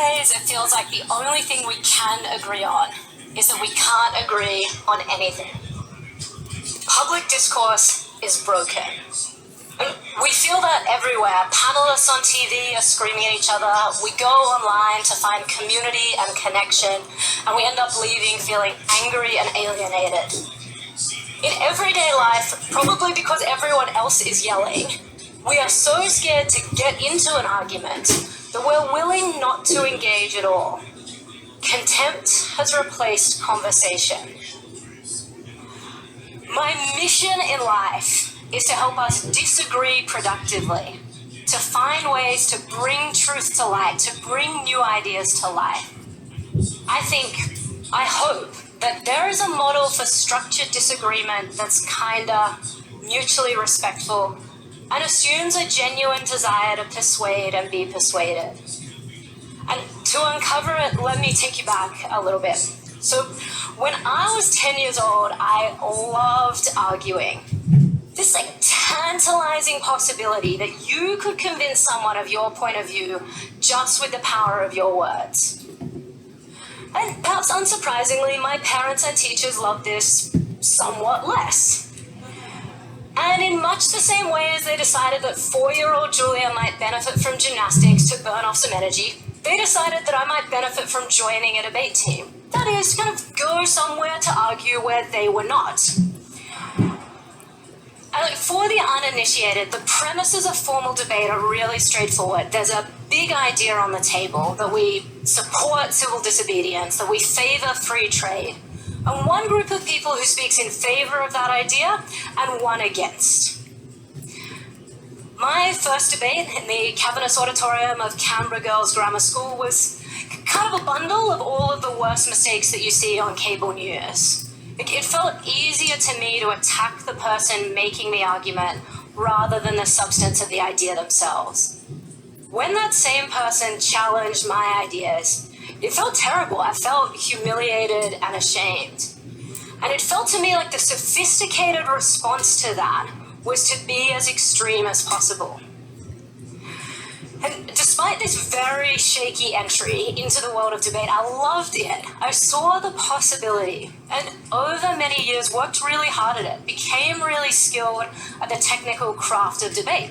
days, it feels like the only thing we can agree on is that we can't agree on anything. Public discourse is broken. And we feel that everywhere. Panelists on TV are screaming at each other. We go online to find community and connection, and we end up leaving feeling angry and alienated. In everyday life, probably because everyone else is yelling, we are so scared to get into an argument that we're willing not to engage at all. Contempt has replaced conversation. My mission in life is to help us disagree productively, to find ways to bring truth to light, to bring new ideas to life. I hope that there is a model for structured disagreement that's kinder, mutually respectful, and assumes a genuine desire to persuade and be persuaded. And to uncover it, let me take you back a little bit. So when I was 10 years old, I loved arguing. This tantalizing possibility that you could convince someone of your point of view just with the power of your words. And perhaps unsurprisingly, my parents and teachers loved this somewhat less. And in much the same way as they decided that 4-year-old Julia might benefit from gymnastics to burn off some energy, they decided that I might benefit from joining a debate team. That is, kind of go somewhere to argue where they were not. And for the uninitiated, the premises of formal debate are really straightforward. There's a big idea on the table that we support civil disobedience, that we favor free trade, and one group of people who speaks in favor of that idea and one against. My first debate in the Cavernous Auditorium of Canberra Girls Grammar School was kind of a bundle of all of the worst mistakes that you see on cable news. It felt easier to me to attack the person making the argument rather than the substance of the idea themselves. When that same person challenged my ideas, it felt terrible. I felt humiliated and ashamed. And it felt to me like the sophisticated response to that was to be as extreme as possible. And despite this very shaky entry into the world of debate, I loved it. I saw the possibility, and over many years worked really hard at it, became really skilled at the technical craft of debate.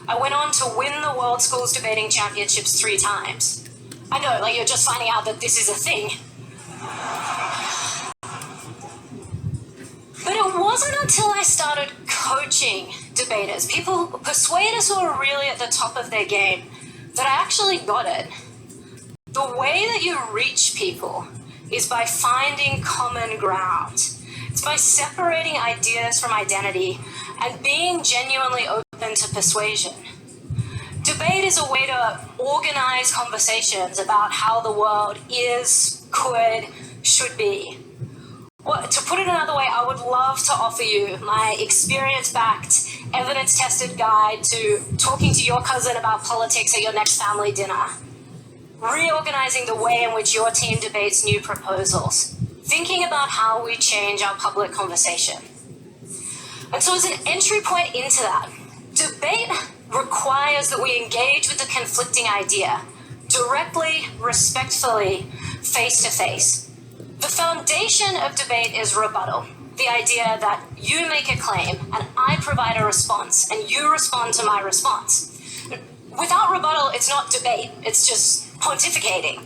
I went on to win the World Schools Debating Championships 3 times. I know, you're just finding out that this is a thing. But it wasn't until I started coaching debaters, persuaders who are really at the top of their game, that I actually got it. The way that you reach people is by finding common ground. It's by separating ideas from identity and being genuinely open to persuasion. Debate is a way to organize conversations about how the world is, could, should be. Well, to put it another way, I would love to offer you my experience-backed, evidence-tested guide to talking to your cousin about politics at your next family dinner, reorganizing the way in which your team debates new proposals, thinking about how we change our public conversation. And so as an entry point into that, debate requires that we engage with the conflicting idea directly, respectfully, face-to-face. The foundation of debate is rebuttal, the idea that you make a claim and I provide a response and you respond to my response. Without rebuttal, it's not debate, it's just pontificating.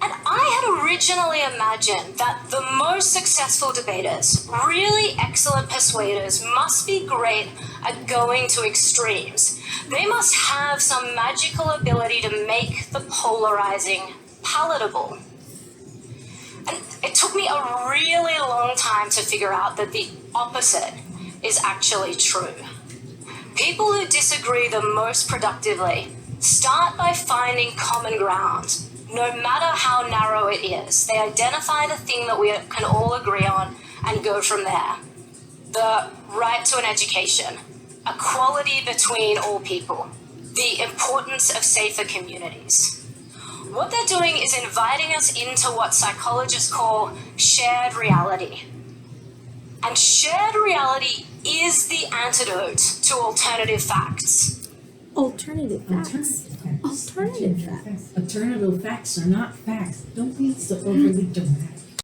And I had originally imagined that the most successful debaters, really excellent persuaders, must be great at going to extremes. They must have some magical ability to make the polarizing palatable. And it took me a really long time to figure out that the opposite is actually true. People who disagree the most productively start by finding common ground, no matter how narrow it is. They identify the thing that we can all agree on and go from there. The right to an education, equality between all people, the importance of safer communities. What they're doing is inviting us into what psychologists call shared reality. And shared reality is the antidote to alternative facts. Alternative facts? facts. Alternative facts. Alternative facts are not facts. Don't be so overly dramatic.